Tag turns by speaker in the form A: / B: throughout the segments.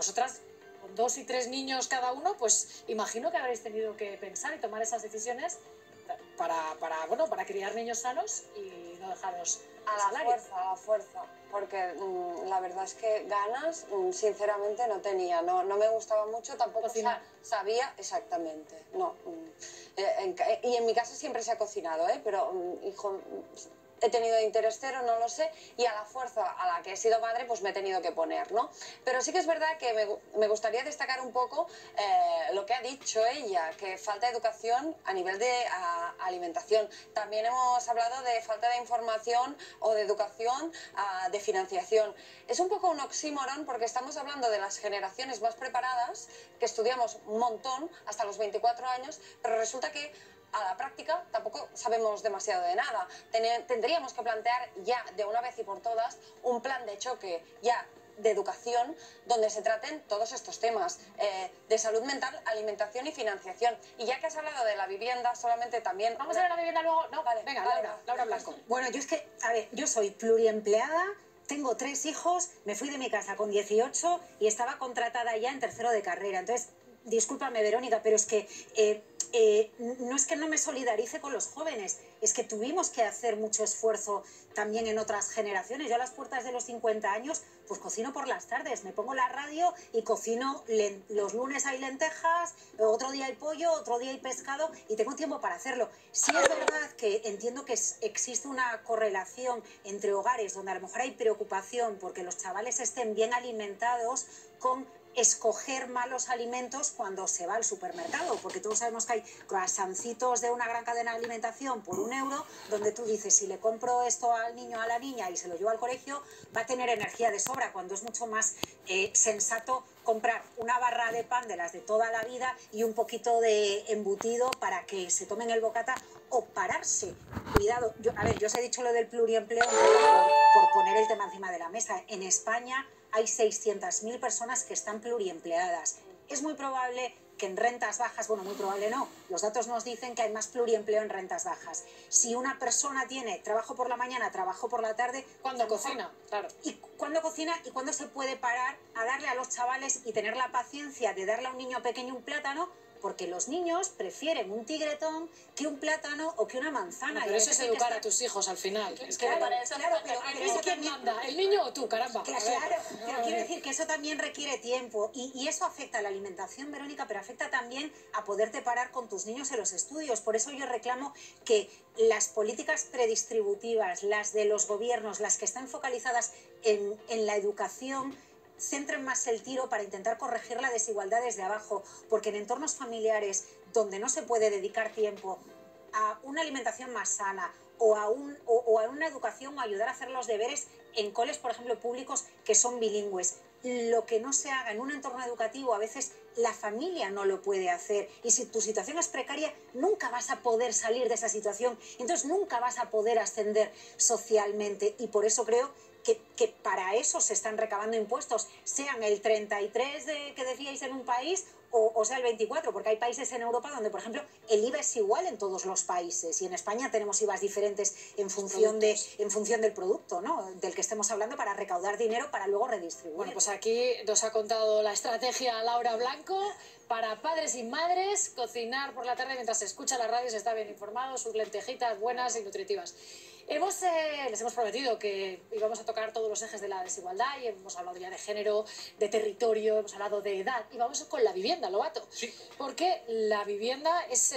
A: vosotras, con 2 y 3 niños cada uno, pues imagino que habréis tenido que pensar y tomar esas decisiones para criar niños sanos y no dejaros
B: a la fuerza, porque la verdad es que ganas, sinceramente, no tenía, no me gustaba mucho, tampoco sabía exactamente, no. Y en mi casa siempre se ha cocinado, pero, hijo, he tenido interés cero, no lo sé, y a la fuerza a la que he sido madre, pues me he tenido que poner, ¿no? Pero sí que es verdad que me gustaría destacar un poco lo que ha dicho ella, que falta educación a nivel de alimentación. También hemos hablado de falta de información o de educación, de financiación. Es un poco un oxímoron porque estamos hablando de las generaciones más preparadas, que estudiamos un montón hasta los 24 años, pero resulta que a la práctica tampoco sabemos demasiado de nada. Tendríamos que plantear ya de una vez y por todas un plan de choque ya de educación donde se traten todos estos temas de salud mental, alimentación y financiación. Y ya que has hablado de la vivienda, solamente también...
A: ¿Vamos a ver la vivienda luego? No, vale, venga, vale, Laura Blanco.
C: Bueno, yo es que, a ver, yo soy pluriempleada, tengo 3 hijos, me fui de mi casa con 18 y estaba contratada ya en tercero de carrera. Entonces, discúlpame, Verónica, pero es que no es que no me solidarice con los jóvenes, es que tuvimos que hacer mucho esfuerzo también en otras generaciones. Yo a las puertas de los 50 años, pues cocino por las tardes, me pongo la radio y cocino, los lunes hay lentejas, otro día hay pollo, otro día hay pescado y tengo tiempo para hacerlo. Sí es verdad que entiendo que existe una correlación entre hogares donde a lo mejor hay preocupación porque los chavales estén bien alimentados con escoger malos alimentos cuando se va al supermercado, porque todos sabemos que hay croissancitos de una gran cadena de alimentación por €1, donde tú dices, si le compro esto al niño o a la niña y se lo llevo al colegio, va a tener energía de sobra, cuando es mucho más sensato comprar una barra de pan de las de toda la vida y un poquito de embutido para que se tomen el bocata o pararse. Cuidado, yo os he dicho lo del pluriempleo por poner el tema encima de la mesa. En España hay 600.000 personas que están pluriempleadas. Es muy probable que en rentas bajas, bueno, muy probable no, los datos nos dicen que hay más pluriempleo en rentas bajas. Si una persona tiene trabajo por la mañana, trabajo por la tarde...
A: Cuando cocina, claro.
C: Y cuando cocina y cuando se puede parar a darle a los chavales y tener la paciencia de darle a un niño pequeño un plátano, porque los niños prefieren un tigretón que un plátano o que una manzana.
A: No, pero eso es educar a tus hijos al final. Es que
C: claro,
A: pero ¿quién manda? ¿El niño o tú, caramba?
C: Claro, pero quiero decir que eso también requiere tiempo y eso afecta a la alimentación, Verónica, pero afecta también a poderte parar con tus niños en los estudios. Por eso yo reclamo que las políticas predistributivas, las de los gobiernos, las que están focalizadas en la educación, centren más el tiro para intentar corregir la desigualdad desde abajo, porque en entornos familiares donde no se puede dedicar tiempo a una alimentación más sana o a una educación o ayudar a hacer los deberes en coles, por ejemplo, públicos que son bilingües, lo que no se haga en un entorno educativo, a veces la familia no lo puede hacer. Y si tu situación es precaria, nunca vas a poder salir de esa situación. Entonces nunca vas a poder ascender socialmente. Y por eso creo que para eso se están recabando impuestos, sean el 33 que decíais en un país o sea el 24, porque hay países en Europa donde, por ejemplo, el IVA es igual en todos los países y en España tenemos IVAs diferentes en función del producto, ¿no?, del que estemos hablando, para recaudar dinero para luego redistribuir.
A: Bueno, pues aquí nos ha contado la estrategia Laura Blanco para padres y madres: cocinar por la tarde mientras se escucha la radio, se está bien informado, sus lentejitas buenas y nutritivas. Les hemos prometido que íbamos a tocar todos los ejes de la desigualdad y hemos hablado ya de género, de territorio, hemos hablado de edad y vamos con la vivienda, Lobato.
D: Sí.
A: Porque la vivienda es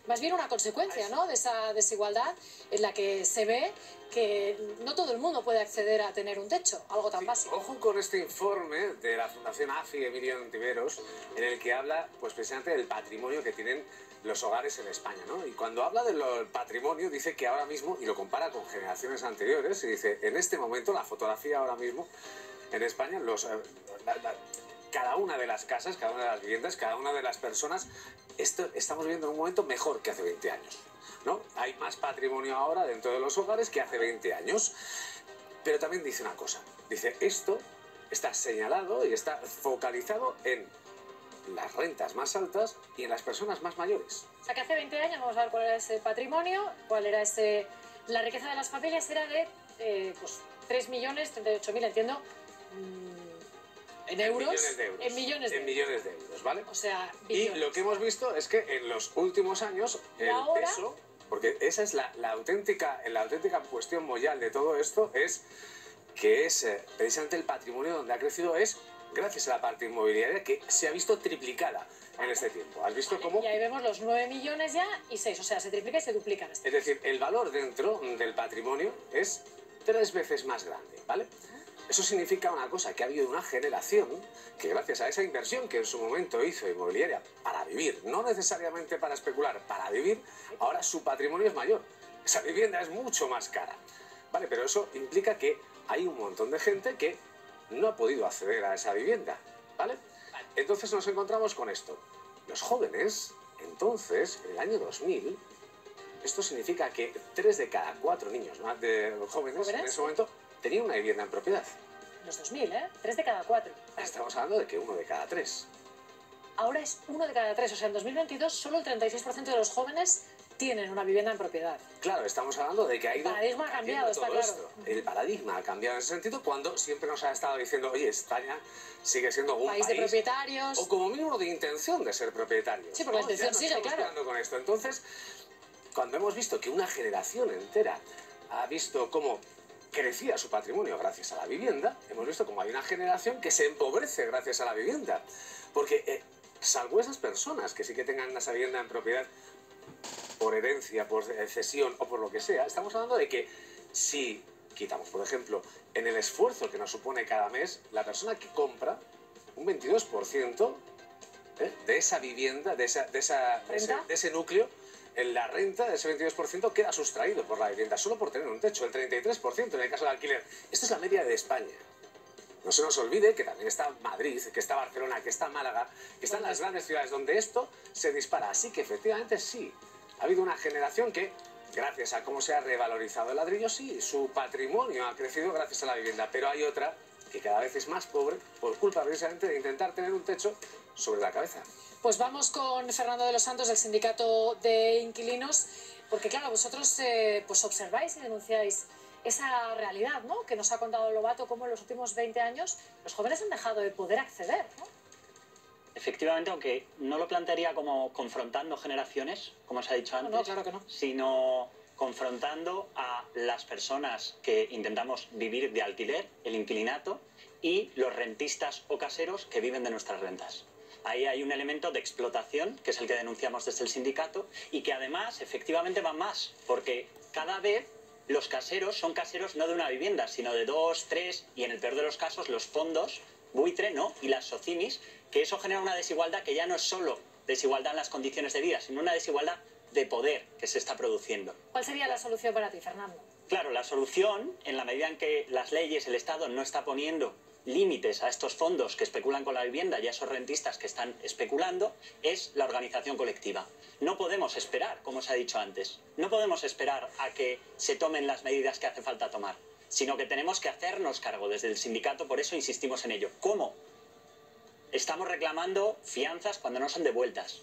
A: más bien una consecuencia, ¿no?, de esa desigualdad en la que se ve que no todo el mundo puede acceder a tener un techo, algo tan básico.
D: Ojo con este informe de la Fundación AFI, Emilio Ontiveros, en el que habla pues precisamente del patrimonio que tienen los hogares en España, ¿no? Y cuando habla del patrimonio dice que ahora mismo, y lo compara con generaciones anteriores, y dice, en este momento, la fotografía ahora mismo en España, cada una de las casas, cada una de las viviendas, cada una de las personas, estamos viviendo un momento mejor que hace 20 años, ¿no? Hay más patrimonio ahora dentro de los hogares que hace 20 años. Pero también dice una cosa, dice, esto está señalado y está focalizado en las rentas más altas y en las personas más mayores.
A: O sea que hace 20 años, vamos a ver cuál era ese patrimonio, cuál era la riqueza de las familias, era de 3.038.000, entiendo, ¿En euros?
D: millones de euros.
A: En millones de euros.
D: En millones de euros, ¿vale?
A: O sea,
D: y
A: billones.
D: lo que hemos visto es que en los últimos años el
A: ahora?
D: peso, porque esa es la auténtica cuestión moyal de todo esto, es que es precisamente el patrimonio donde ha crecido es gracias a la parte inmobiliaria que se ha visto triplicada en este tiempo. ¿Has visto cómo?
A: Y ahí vemos los 9 millones ya y 6, o sea, se triplica y se duplican.
D: Es decir, el valor dentro del patrimonio es 3 veces más grande, ¿vale? Eso significa una cosa, que ha habido una generación que gracias a esa inversión que en su momento hizo inmobiliaria para vivir, no necesariamente para especular, para vivir, ahora su patrimonio es mayor. Esa vivienda es mucho más cara, ¿vale? Pero eso implica que hay un montón de gente que no ha podido acceder a esa vivienda, ¿vale? Entonces nos encontramos con esto. Los jóvenes, entonces, en el año 2000, esto significa que 3 de cada 4 niños más de jóvenes en ese momento tenían una vivienda en propiedad.
A: Los 2000, ¿eh? 3 de cada 4.
D: Estamos hablando de que 1 de cada 3.
A: Ahora es 1 de cada 3, o sea, en 2022 solo el 36% de los jóvenes tienen una vivienda en propiedad.
D: Claro, estamos hablando de que ha ido...
A: El paradigma ha cambiado, está claro.
D: Esto. El paradigma ha cambiado en ese sentido cuando siempre nos ha estado diciendo, oye, España sigue siendo un
A: país de propietarios.
D: O como mínimo de intención de ser propietarios.
A: Sí, porque la intención sigue, claro.
D: Quedando con esto. Entonces, cuando hemos visto que una generación entera ha visto cómo crecía su patrimonio gracias a la vivienda, hemos visto cómo hay una generación que se empobrece gracias a la vivienda. Porque, salvo esas personas que sí que tengan esa vivienda en propiedad por herencia, por cesión o por lo que sea, estamos hablando de que si quitamos, por ejemplo, en el esfuerzo que nos supone cada mes, la persona que compra un 22% de esa vivienda, de ese núcleo, en la renta de ese 22% queda sustraído por la vivienda, solo por tener un techo, el 33% en el caso del alquiler. Esto es la media de España. No se nos olvide que también está Madrid, que está Barcelona, que está Málaga, que están las grandes ciudades donde esto se dispara. Así que efectivamente sí, ha habido una generación que, gracias a cómo se ha revalorizado el ladrillo, sí, su patrimonio ha crecido gracias a la vivienda, pero hay otra que cada vez es más pobre por culpa precisamente de intentar tener un techo sobre la cabeza.
A: Pues vamos con Fernando de los Santos del Sindicato de Inquilinos, porque claro, vosotros pues observáis y denunciáis esa realidad, ¿no?, que nos ha contado Lobato, cómo en los últimos 20 años los jóvenes han dejado de poder acceder, ¿no?
E: Efectivamente, aunque no lo plantearía como confrontando generaciones, como se ha dicho antes,
A: No, claro que no.
E: Sino confrontando a las personas que intentamos vivir de alquiler, el inquilinato, y los rentistas o caseros que viven de nuestras rentas. Ahí hay un elemento de explotación, que es el que denunciamos desde el sindicato, y que además efectivamente va más, porque cada vez los caseros son caseros no de una vivienda, sino de 2, 3, y en el peor de los casos los fondos buitre, ¿no?, y las socimis, que eso genera una desigualdad que ya no es solo desigualdad en las condiciones de vida, sino una desigualdad de poder que se está produciendo.
A: ¿Cuál sería la solución para ti, Fernando?
E: Claro, la solución, en la medida en que las leyes, el Estado no está poniendo límites a estos fondos que especulan con la vivienda y a esos rentistas que están especulando, es la organización colectiva. No podemos esperar, como se ha dicho antes, no podemos esperar a que se tomen las medidas que hace falta tomar, sino que tenemos que hacernos cargo desde el sindicato, por eso insistimos en ello. ¿Cómo? Estamos reclamando fianzas cuando no son devueltas,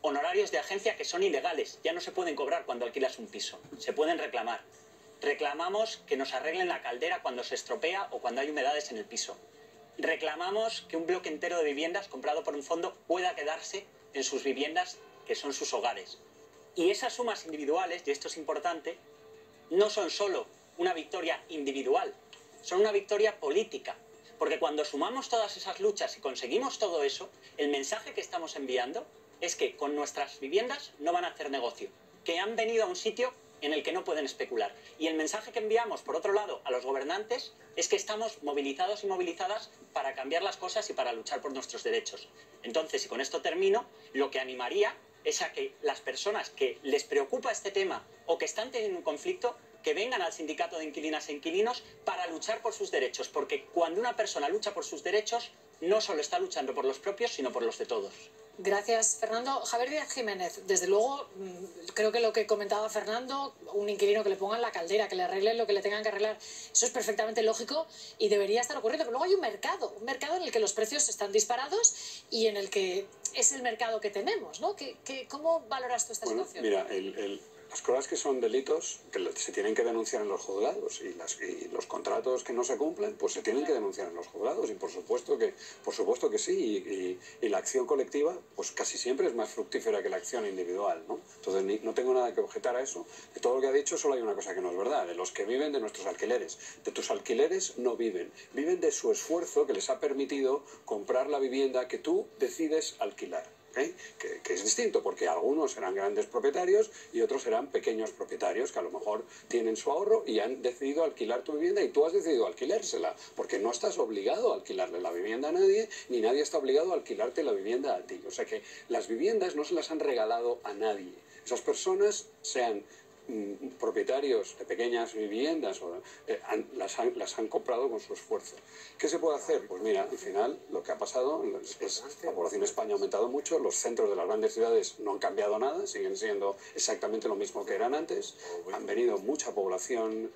E: honorarios de agencia que son ilegales, ya no se pueden cobrar cuando alquilas un piso, se pueden reclamar. Reclamamos que nos arreglen la caldera cuando se estropea o cuando hay humedades en el piso. Reclamamos que un bloque entero de viviendas comprado por un fondo pueda quedarse en sus viviendas, que son sus hogares. Y esas sumas individuales, y esto es importante, no son solo una victoria individual, son una victoria política. Porque cuando sumamos todas esas luchas y conseguimos todo eso, el mensaje que estamos enviando es que con nuestras viviendas no van a hacer negocio, que han venido a un sitio en el que no pueden especular. Y el mensaje que enviamos, por otro lado, a los gobernantes es que estamos movilizados y movilizadas para cambiar las cosas y para luchar por nuestros derechos. Entonces, y con esto termino, lo que animaría es a que las personas que les preocupa este tema o que están teniendo un conflicto, que vengan al sindicato de inquilinas e inquilinos para luchar por sus derechos. Porque cuando una persona lucha por sus derechos, no solo está luchando por los propios, sino por los de todos.
A: Gracias, Fernando. Javier Díaz Jiménez, desde luego, creo que lo que comentaba Fernando, un inquilino que le pongan la caldera, que le arreglen lo que le tengan que arreglar, eso es perfectamente lógico y debería estar ocurriendo. Pero luego hay un mercado en el que los precios están disparados y en el que es el mercado que tenemos, ¿no? ¿Cómo valoras tú esta situación?
F: Mira, las cosas que son delitos que se tienen que denunciar en los juzgados y los contratos que no se cumplen, pues se tienen que denunciar en los juzgados y por supuesto que sí, y la acción colectiva pues casi siempre es más fructífera que la acción individual, ¿no? Entonces no tengo nada que objetar a eso. De todo lo que ha dicho solo hay una cosa que no es verdad: de los que viven de nuestros alquileres. De tus alquileres no viven de su esfuerzo que les ha permitido comprar la vivienda que tú decides alquilar. ¿Okay? Que es distinto, porque algunos serán grandes propietarios y otros serán pequeños propietarios que a lo mejor tienen su ahorro y han decidido alquilar tu vivienda y tú has decidido alquilársela, porque no estás obligado a alquilarle la vivienda a nadie, ni nadie está obligado a alquilarte la vivienda a ti. O sea que las viviendas no se las han regalado a nadie. Esas personas, sean propietarios de pequeñas viviendas, las han comprado con su esfuerzo. ¿Qué se puede hacer? Pues mira, al final lo que ha pasado es la población en España ha aumentado mucho, los centros de las grandes ciudades no han cambiado nada, siguen siendo exactamente lo mismo que eran antes, han venido mucha población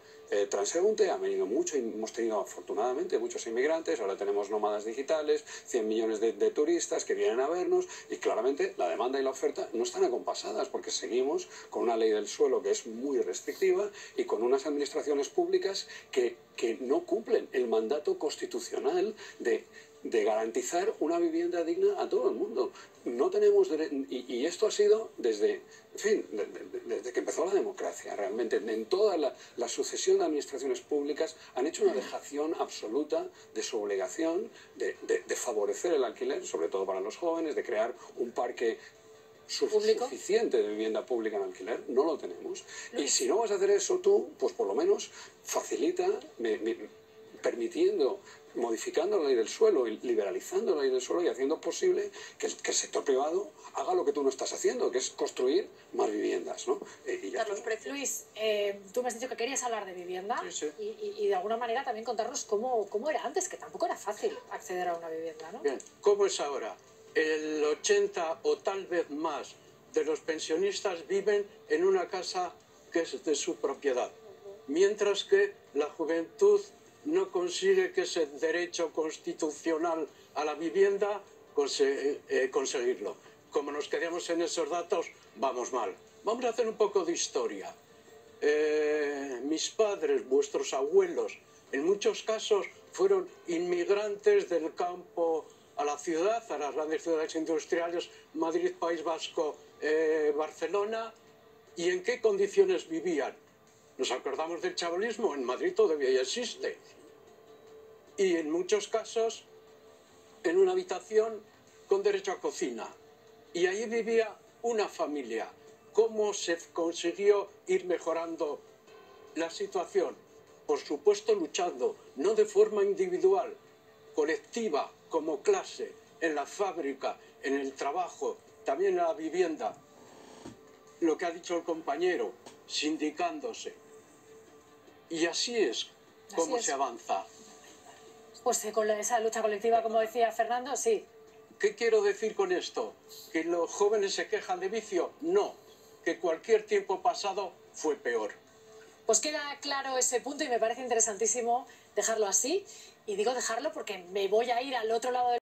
F: transeúnte, hemos tenido afortunadamente muchos inmigrantes, ahora tenemos nómadas digitales, 100 millones de turistas que vienen a vernos y claramente la demanda y la oferta no están acompasadas porque seguimos con una ley del suelo que es muy restrictiva y con unas administraciones públicas que no cumplen el mandato constitucional de garantizar una vivienda digna a todo el mundo. No tenemos y esto ha sido desde que empezó la democracia, realmente. En toda la sucesión de administraciones públicas han hecho una dejación absoluta de su obligación de favorecer el alquiler, sobre todo para los jóvenes, de crear un parque suficiente de vivienda pública en alquiler. No lo tenemos. Y si no vas a hacer eso tú, pues por lo menos facilita, permitiendo, modificando la ley del suelo y liberalizando la ley del suelo y haciendo posible que el sector privado haga lo que tú no estás haciendo, que es construir más viviendas, ¿no?
A: Carlos, Luis, tú me has dicho que querías hablar de vivienda.
G: Sí.
A: Y de alguna manera también contarnos cómo era antes, que tampoco era fácil acceder a una vivienda, ¿no?
G: Bien, ¿cómo es ahora? El 80 o tal vez más de los pensionistas viven en una casa que es de su propiedad, mientras que la juventud no consigue que ese derecho constitucional a la vivienda conseguirlo. Como nos quedamos en esos datos, vamos mal. Vamos a hacer un poco de historia. Mis padres, vuestros abuelos, en muchos casos fueron inmigrantes del campo a la ciudad, a las grandes ciudades industriales, Madrid, País Vasco, Barcelona. ¿Y en qué condiciones vivían? Nos acordamos del chabolismo, en Madrid todavía ya existe. Y en muchos casos en una habitación con derecho a cocina. Y ahí vivía una familia. ¿Cómo se consiguió ir mejorando la situación? Por supuesto luchando, no de forma individual, colectiva, como clase, en la fábrica, en el trabajo, también en la vivienda. Lo que ha dicho el compañero, sindicándose. Y así es como se avanza.
A: Pues con esa lucha colectiva, como decía Fernando, sí.
G: ¿Qué quiero decir con esto? ¿Que los jóvenes se quejan de vicio? No, que cualquier tiempo pasado fue peor.
A: Pues queda claro ese punto y me parece interesantísimo dejarlo así. Y digo dejarlo porque me voy a ir al otro lado del